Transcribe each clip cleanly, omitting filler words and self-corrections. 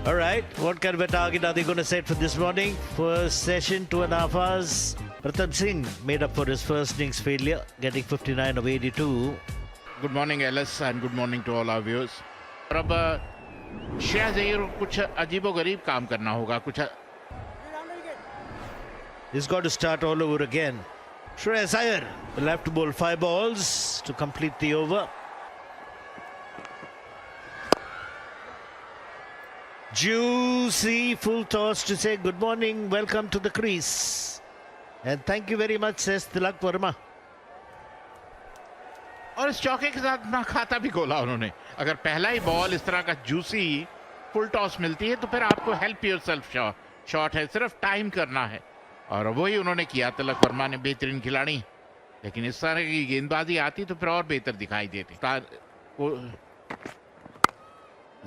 All right, what kind of a target are they going to set for this morning? First session, 2.5 hours. Pratham Singh made up for his first innings failure, getting 59 of 82. Good morning, Alice, and good morning to all our viewers. और अब श्रेयस अय्यर कुछ अजीबोगरीब काम करना होगा कुछ. He's got to start all over again. Shreyas Iyer will have to bowl 5 balls to complete the over. Juicy full toss to say good morning, welcome to the crease. And thank you very much, says Tilak Verma. और इस चौके के साथ ना खाता भी खोला उन्होंने. अगर पहला ही बॉल इस तरह का जूसी फुल टॉस मिलती है तो फिर आपको हेल्प योरसेल्फ शॉट है, सिर्फ टाइम करना है. और वही उन्होंने किया. तिलक वर्मा ने बेहतरीन खिलाड़ी, लेकिन इस तरह की गेंदबाजी आती तो फिर और बेहतर दिखाई देती.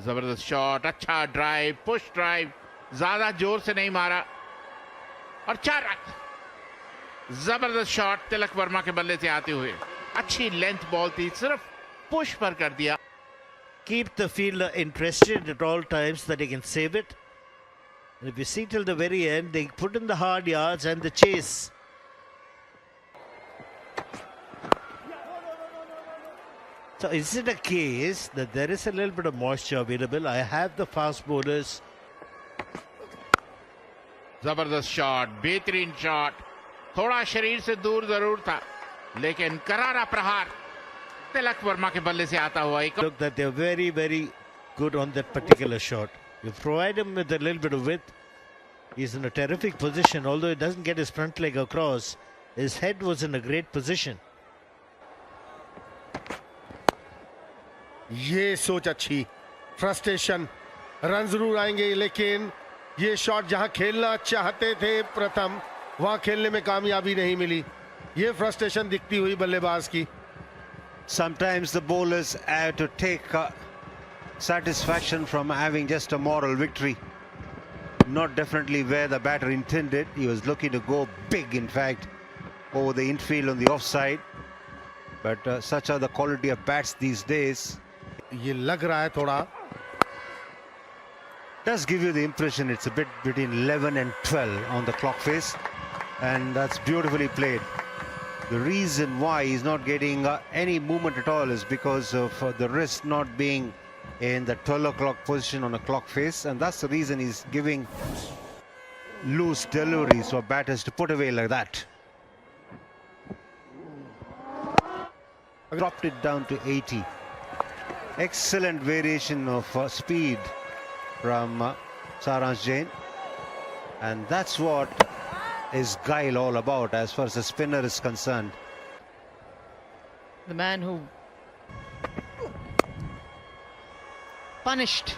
जबरदस्त शॉट, अच्छा ड्राइव, पुश ड्राइव, ज्यादा जोर से नहीं मारा और 4 रन. जबरदस्त शॉट तिलक वर्मा के बल्ले से आते हुए. अच्छी लेंथ बॉल थी, सिर्फ पुश पर कर दिया. Keep the fielder interested at all times that he can save it. And if you see till the very end, they put in the hard yards and the chase. So is it a case that there is a little bit of moisture available? I have the fast bowlers. जबरदस्त shot, बेहतरीन shot. थोड़ा शरीर से दूर जरूर था, लेकिन करारा प्रहार तिलक वर्मा के बल्ले से आता हुआ. Look that they're very, very good on that particular shot. You provide him with a little bit of width. He's in a terrific position. Although he doesn't get his front leg across, his head was in a great position. ये सोच अच्छी. Frustration, run जरूर आएंगे, लेकिन ये shot जहां खेलना चाहते थे प्रथम, वहां खेलने में कामयाबी नहीं मिली. ये फ्रस्ट्रेशन दिखती हुई बल्लेबाज की. Sometimes the bowlers have to take satisfaction from having just a moral victory. Not definitely where the batter intended. He was looking to go big, in fact, over the infield on the offside. But such are the quality of bats these days. ये लग रहा है थोड़ा. Does give you the impression it's a bit between 11 and 12 on the clock face, and that's beautifully played. The reason why he's not getting any movement at all is because of the wrist not being in the 12 o'clock position on a clock face, and that's the reason he's giving loose deliveries for batters to put away like that. Dropped it down to 80. Excellent variation of speed from Saransh Jain, and that's what is guile all about as far as the spinner is concerned. The man who punished.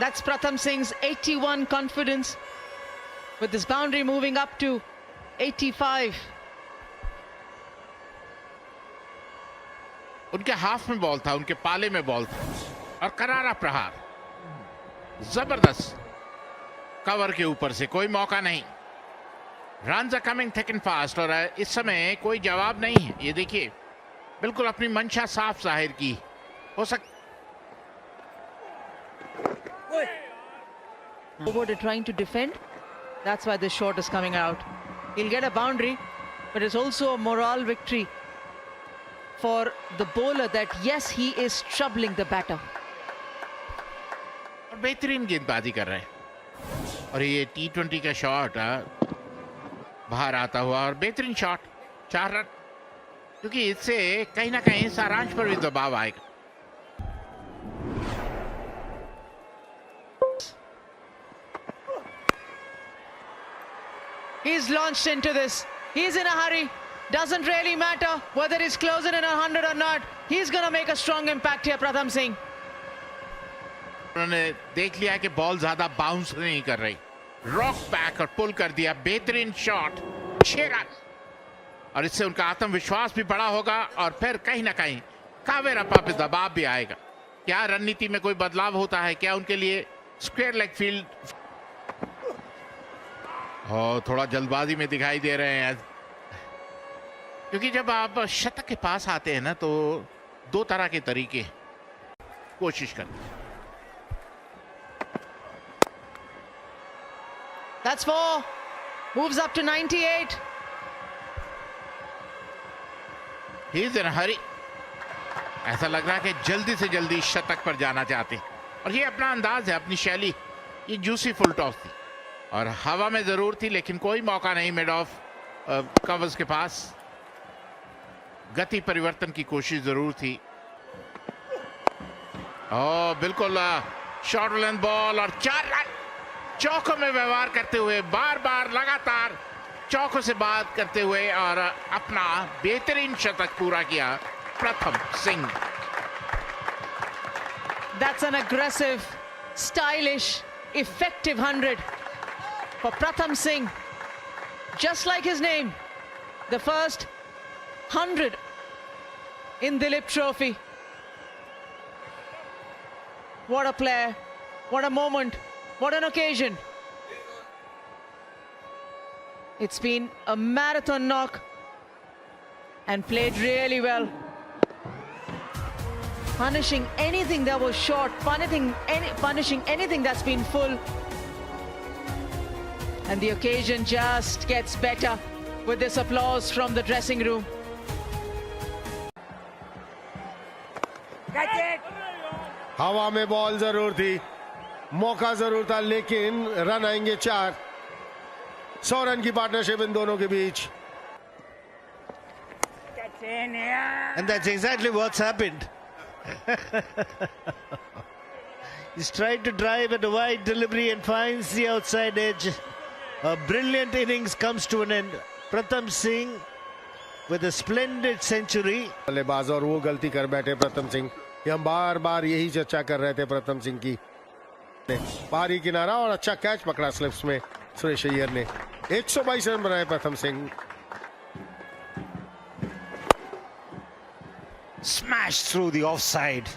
That's Pratham Singh's 81 confidence, with this boundary moving up to 85. उनके half में ball था, उनके पाले में ball था, और करारा प्रहार. जबरदस्त कवर के ऊपर से कोई मौका नहीं. Runs are coming thick and fast, और इस समय कोई जवाब नहीं है. ये देखिए, बिल्कुल अपनी मंशा साफ जाहिर की. हो सकता Over trying to defend. That's why this shot is coming out. He'll get a boundary, but it's also a morale victory for the bowler that yes, he is troubling the batter. और बेहतरीन गेंदबाजी कर रहे हैं. और ये T20 का shot बाहर आता हुआ, और बेहतरीन शॉट, 4 रन. क्योंकि इससे कहीं ना कहीं सारांश पर भी दबाव आएगा. He's launched into this. He's in a hurry. Doesn't really matter whether he's closing in 100 or not. He's going to make a strong impact here, Pratham Singh. उन्होंने देख लिया कि बॉल ज्यादा बाउंस नहीं कर रही. रॉक बैक और पुल कर दिया. बेहतरीन शॉट, 6 रन. और इससे उनका आत्मविश्वास भी बड़ा होगा, और फिर कहीं ना कहीं कावेरप्पा पे दबाव भी आएगा. क्या रणनीति में कोई बदलाव होता है क्या उनके लिए? स्क्वायर लेग फील्ड, और थोड़ा जल्दबाजी में दिखाई दे रहे हैं, क्योंकि जब आप शतक के पास आते हैं ना, तो 2 तरह के तरीके कोशिश करते हैं. That's 4. Moves up to 98. He is in hurry. ऐसा लग रहा है कि जल्दी से जल्दी शतक पर जाना चाहते हैं, और ये अपना अंदाज है, अपनी शैली। ये जूसी फुल टॉस थी और हवा में जरूर थी, लेकिन कोई मौका नहीं मिड ऑफ कवर्स के पास। गति परिवर्तन की कोशिश जरूर थी। बिल्कुल शॉर्ट लेंथ बॉल और 4 रन चौकों में व्यवहार करते हुए, बार बार लगातार चौकों से बात करते हुए और अपना बेहतरीन शतक पूरा किया प्रथम Singh. That's an aggressive, stylish, effective 100 for Pratham Singh. Just like his name, the first 100 in Dilip Trophy. What a player, what a moment, what an occasion. It's been a marathon knock and played really well. Punishing anything that was short, punishing anything that's been full. And the occasion just gets better with this applause from the dressing room. हवा में ball जरूर थी, मौका जरूर था, लेकिन run आएंगे 4। 100 run की पार्टनरशिप इन दोनों के बीच। And that's exactly what's happened. He's tried to drive at a wide delivery and finds the outside edge. A brilliant innings comes to an end. Pratham Singh with a splendid century. बल्लेबाज और वो गलती कर बैठे प्रथम सिंह। ये हम बार बार यही चर्चा कर रहे थे प्रथम सिंह की। पारी किनारा और अच्छा कैच पकड़ा स्लिप्स में सुरेश अय्यर ने। 122 रन बनाए प्रथम Singh. Smashed through the offside.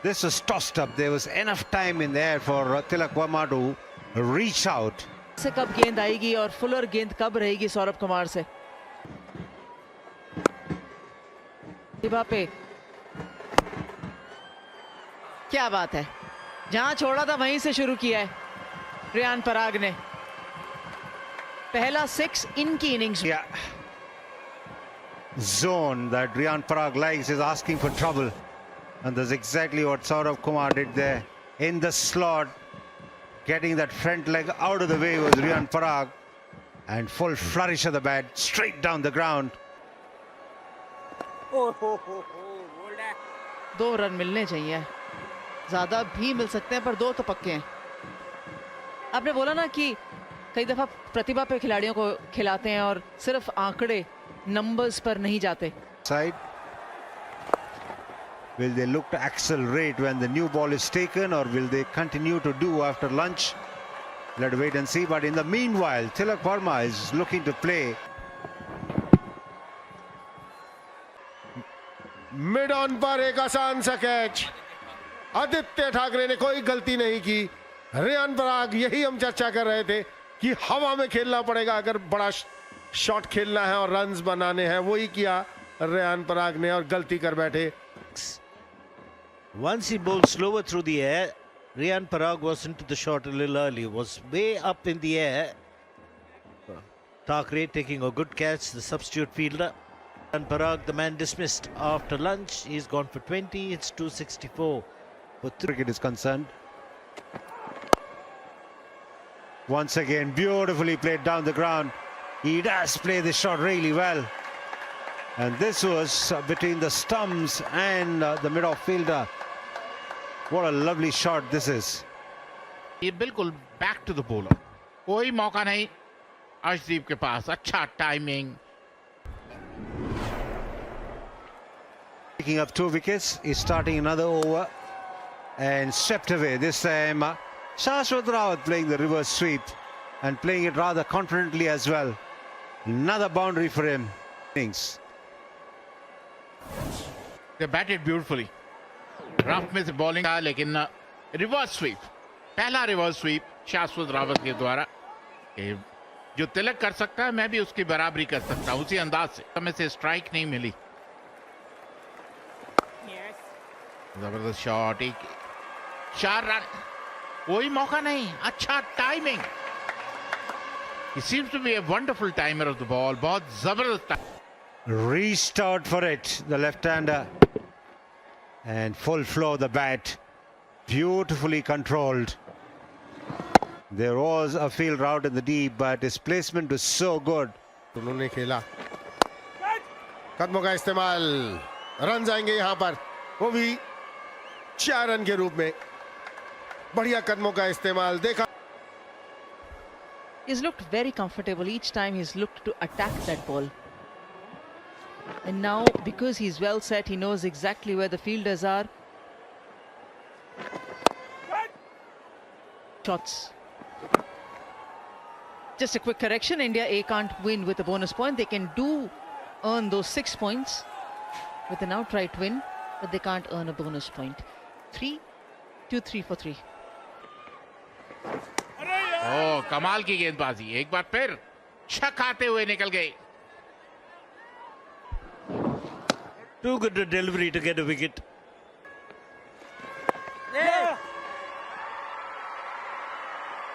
This was tossed up. There was enough time in there for Tilak Verma to reach out. से कब गेंद आएगी और फुलर गेंद कब रहेगी सौरभ कुमार से? प्रतिभा पे क्या बात है, जहां छोड़ा था वहीं से शुरू किया है रियान पराग ने। पहला 6 इनकी innings. Yeah. Zone that Riyan Parag likes is asking for trouble, and that's exactly what Saurabh Kumar did there in the slot. Getting that front leg out of the way was Riyan Parag, and full flourish of the bat straight down the ground. 2 run मिलने चाहिए, ज्यादा भी मिल सकते हैं पर 2 तो पक्के हैं। आपने बोला ना कि कई दफा प्रतिभा पे खिलाड़ियों को खिलाते हैं और सिर्फ आंकड़े नंबर्स पर नहीं जाते। Side. Will they look to accelerate when the new ball is taken, or will they continue to do after lunch? Let's wait and see. But in the meanwhile, Tilak Verma is looking to play. Mid on पर एक आसान सा catch. Aditya Thackeray ने कोई गलती नहीं की। रियान पराग, यही हम चर्चा कर रहे थे कि हवा में खेलना पड़ेगा अगर बड़ा शॉट खेलना है और रन्स बनाने हैं। वही किया रियान पराग ने और गलती कर बैठे। Once he bowled slower through the air, Riyan Parag was into the shot a little early, was way up in the air. Thakre taking a good catch, the substitute fielder. And Parag, the man dismissed after lunch, he's gone for 20, it's 264. Cricket is concerned. Once again, beautifully played down the ground. He does play the shot really well. And this was between the stumps and the mid-off fielder. What a lovely shot this is. ये बिल्कुल back to the bowler, कोई मौका नहीं अर्शदीप के पास। अच्छा timing. Picking up 2 wickets, he's starting another over and swept away. This time Shashwat Rawat playing the reverse sweep and playing it rather confidently as well. Another boundary for him. Innings. They batted beautifully. Rough में से bowling था, लेकिन reverse sweep, पहला reverse sweep शाश्वत रावत के द्वारा। जो तिलक कर सकता है मैं भी उसकी बराबरी कर सकता हूं उसी अंदाज से। हमें से स्ट्राइक नहीं मिली। जबरदस्त शॉट, 4 रन, कोई मौका नहीं। अच्छा timing. He seems to be a wonderful timer of the ball. बहुत जबरदस्त. Reached out for it, the left-hander, and full flow the bat, beautifully controlled. There was a field route in the deep, but his placement was so good. उन्होंने खेला, कदमों का इस्तेमाल, run आएंगे यहां पर, वो भी 4 रन के रूप में. बढ़िया कदमों का इस्तेमाल देखा. He's looked very comfortable each time he's looked to attack that ball. And now, because he's well set, he knows exactly where the fielders are. Shots. Just a quick correction, India A can't win with a bonus point. They can earn those 6 points with an outright win, but they can't earn a bonus point. 3-2-3 for 3. ओह, कमाल की गेंदबाजी. एक बार फिर छक आते हुए निकल गए. Too good a delivery to get a wicket.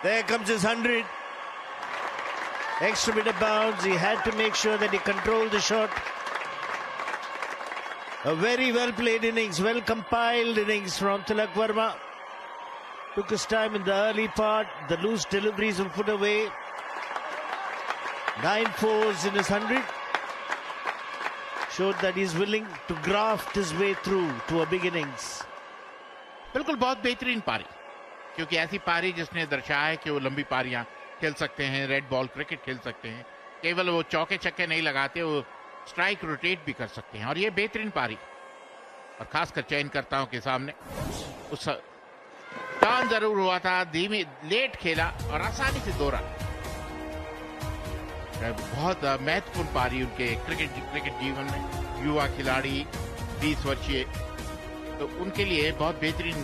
There comes his 100. Extra bit of bounce. He had to make sure that he controlled the shot. A very well played innings, well compiled innings from Tilak Verma. Took his time in the early part. The loose deliveries were put away. 9 fours in his 100. Showed that he's willing to graft his way through to a big innings. बिल्कुल बहुत बेहतरीन पारी, क्योंकि ऐसी पारी जिसने दर्शाया है कि वो लंबी पारियां खेल सकते हैं, रेड बॉल क्रिकेट खेल सकते हैं. केवल वो चौके छक्के नहीं लगाते, वो स्ट्राइक रोटेट भी कर सकते हैं. और ये बेहतरीन पारी, और खासकर चयनकर्ताओं के सामने उस टर्न जरूर हुआ था, धीमे लेट खेला और आसानी से 2 रन. बहुत महत्वपूर्ण पारी उनके क्रिकेट जीवन में. युवा खिलाड़ी, 20 वर्षीय, तो उनके लिए बहुत बेहतरीन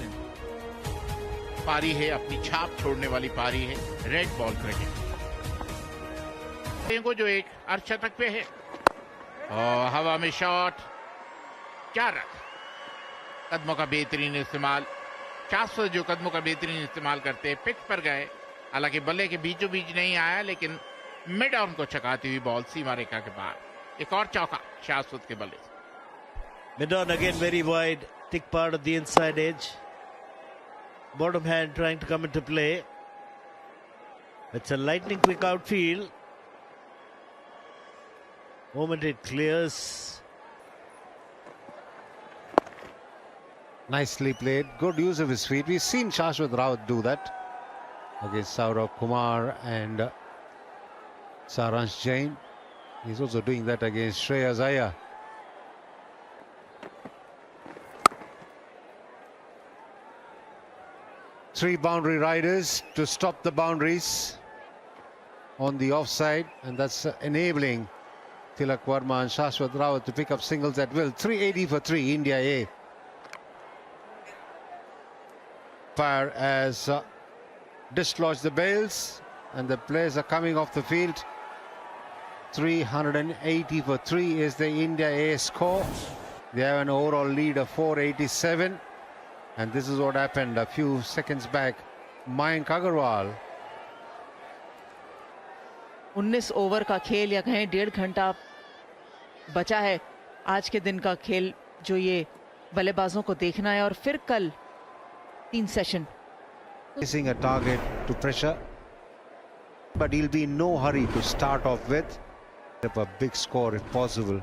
पारी है, अपनी छाप छोड़ने वाली पारी है रेड बॉल क्रिकेट को, जो एक अर्धशतक पे है. और हवा में शॉट, 4 रन. कदमों का बेहतरीन इस्तेमाल. शाश्वत जो कदमों का बेहतरीन इस्तेमाल करते हैं, पिच पर गए, हालांकि बल्ले के बीचों बीच नहीं आया, लेकिन मिड ऑन को चकाती हुई बॉल सीमा रेखा के बाहर. एक और चौका शाश्वत के बल्ले से. Mid on again very wide, thick part of the inside edge. Bottom hand trying to come into play. It's a lightning quick outfield. Moment it clears. Nicely played, good use of his feet. We've seen Shashwat Rawat do that against Saurabh Kumar and Saransh Jain. He's also doing that against Shreyas Iyer. Three boundary riders to stop the boundaries on the offside, and that's enabling Tilak Verma and Shashwat Rawat to pick up singles at will. 380 for 3, India A. Fire as dislodged the bails, and the players are coming off the field. 380 for 3 is the India A score. They have an overall lead of 487. And this is what happened a few seconds back. Mayank Agarwal. 19 over का खेल, या कहें 1.5 घंटा बचा है आज के दिन का खेल, जो ये बल्लेबाजों को देखना है. और फिर कल 3 session. Facing a target to pressure, but he'll be in no hurry to start off with. A big score if possible.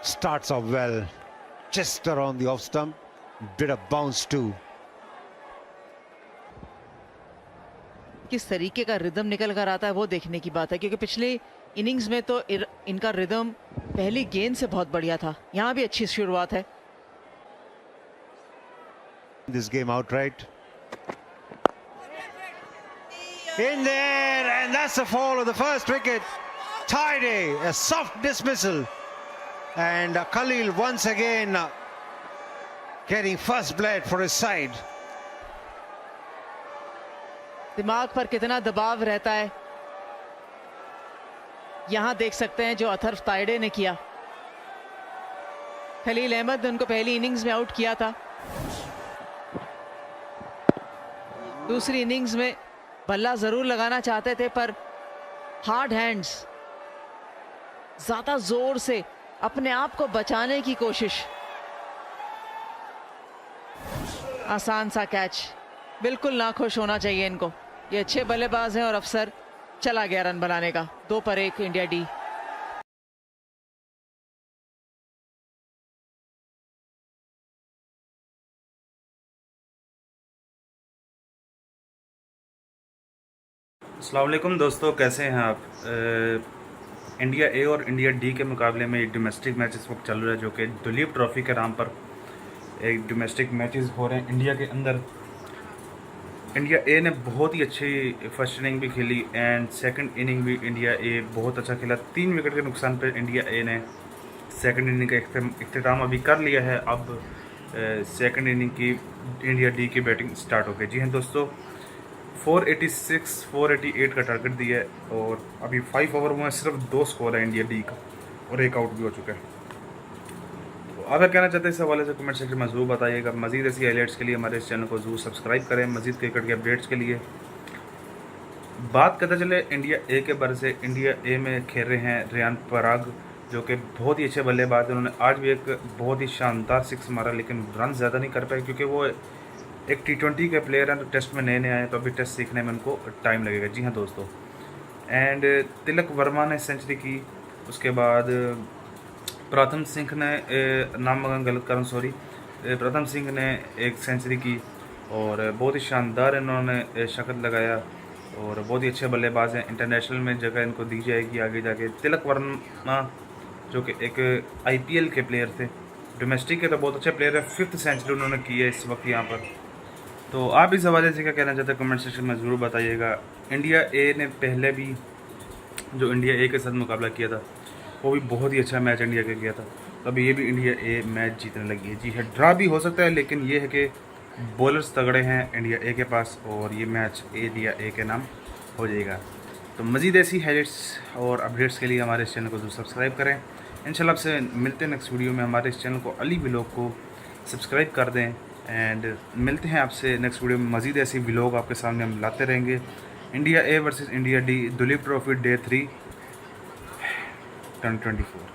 Starts off well, just around the off stump, bit of bounce too. किस तरीके का rhythm निकल कर आता है वो देखने की बात है, क्योंकि पिछले इनिंग्स में तो इनका रिदम पहली गेंद से बहुत बढ़िया था. यहाँ भी अच्छी शुरुआत है. This game outright. In there, and that's the fall of the first wicket. Tidy, a soft dismissal. And Khalil once again getting first blood for his side. दिमाग पर कितना दबाव रहता है, यहां देख सकते हैं जो अथर्व तायडे ने किया. खलील अहमद ने उनको पहली इनिंग्स में आउट किया था. दूसरी इनिंग्स में बल्ला जरूर लगाना चाहते थे, पर हार्ड हैंड्स, ज्यादा जोर से अपने आप को बचाने की कोशिश। आसान सा कैच, बिल्कुल ना खुश होना चाहिए इनको। ये अच्छे बल्लेबाज हैं और अफसर चला गया रन बनाने का। 2 पर 1 इंडिया डी। अस्सलाम वालेकुम दोस्तों, कैसे हैं आप? इंडिया ए और इंडिया डी के मुकाबले में एक डोमेस्टिक मैच इस वक्त चल रहा है, जो कि दुलीप ट्रॉफी के नाम पर एक डोमेस्टिक मैचेस हो रहे हैं इंडिया के अंदर। इंडिया ए ने बहुत ही अच्छी फर्स्ट इनिंग भी खेली एंड सेकंड इनिंग भी इंडिया ए बहुत अच्छा खेला। 3 विकेट के नुकसान पर इंडिया ए ने सेकंड इनिंग का इख्तिताम अभी कर लिया है। अब सेकंड इनिंग की इंडिया डी की बैटिंग स्टार्ट हो गई। जी हाँ दोस्तों, 486 488 का टारगेट दिया है और अभी 5 ओवर में सिर्फ 2 स्कोर है इंडिया डी का और 1 आउट भी हो चुका है। तो अगर कहना चाहते हैं इस हवाले से कमेंट सेक्शन में ज़रूर बताइएगा। मज़ीद ऐसी हाईलाइट्स के लिए हमारे इस चैनल को ज़रूर सब्सक्राइब करें। मज़ीद क्रिकेट के अपडेट्स के लिए बात करते चले इंडिया ए के बारे से। इंडिया ए में खेल रहे हैं रियान पराग, जो कि बहुत ही अच्छे बल्लेबाज हैं। उन्होंने आज भी एक बहुत ही शानदार 6 मारा, लेकिन रन ज़्यादा नहीं कर पाए क्योंकि वो एक T20 के प्लेयर हैं, टेस्ट में नए आए, तो अभी टेस्ट सीखने में उनको टाइम लगेगा। जी हाँ दोस्तों, एंड तिलक वर्मा ने सेंचुरी की। उसके बाद प्रथम सिंह ने नाम गलत कारण सॉरी प्रथम सिंह ने एक सेंचुरी की और बहुत ही शानदार इन्होंने शक्ल लगाया और बहुत ही अच्छे बल्लेबाज हैं। इंटरनेशनल में जगह इनको दी जाएगी आगे जाके। तिलक वर्मा जो कि एक IPL के प्लेयर थे, डोमेस्टिक के तो बहुत अच्छे प्लेयर है। 5th सेंचुरी उन्होंने की है इस वक्त यहाँ पर। तो आप इस हवाले से क्या कहना चाहते हैं कमेंट सेक्शन में ज़रूर बताइएगा। इंडिया ए ने पहले भी जो इंडिया ए के साथ मुकाबला किया था वो भी बहुत ही अच्छा मैच इंडिया के किया था, तो अभी ये भी इंडिया ए मैच जीतने लगी है। जी है, ड्रा भी हो सकता है, लेकिन ये है कि बॉलर्स तगड़े हैं इंडिया ए के पास और ये मैच इंडिया ए के नाम हो जाएगा। तो मज़ीद ऐसी हाइलाइट्स और अपडेट्स के लिए हमारे इस चैनल को ज़रूर सब्सक्राइब करें। इंशाल्लाह आपसे मिलते हैं नेक्स्ट वीडियो में। हमारे इस चैनल को अली व्लॉग को सब्सक्राइब कर दें एंड मिलते हैं आपसे नेक्स्ट वीडियो में। मज़ीद ऐसी व्लॉग आपके सामने हम लाते रहेंगे। India A versus India D Duleep trophy day 3 2024।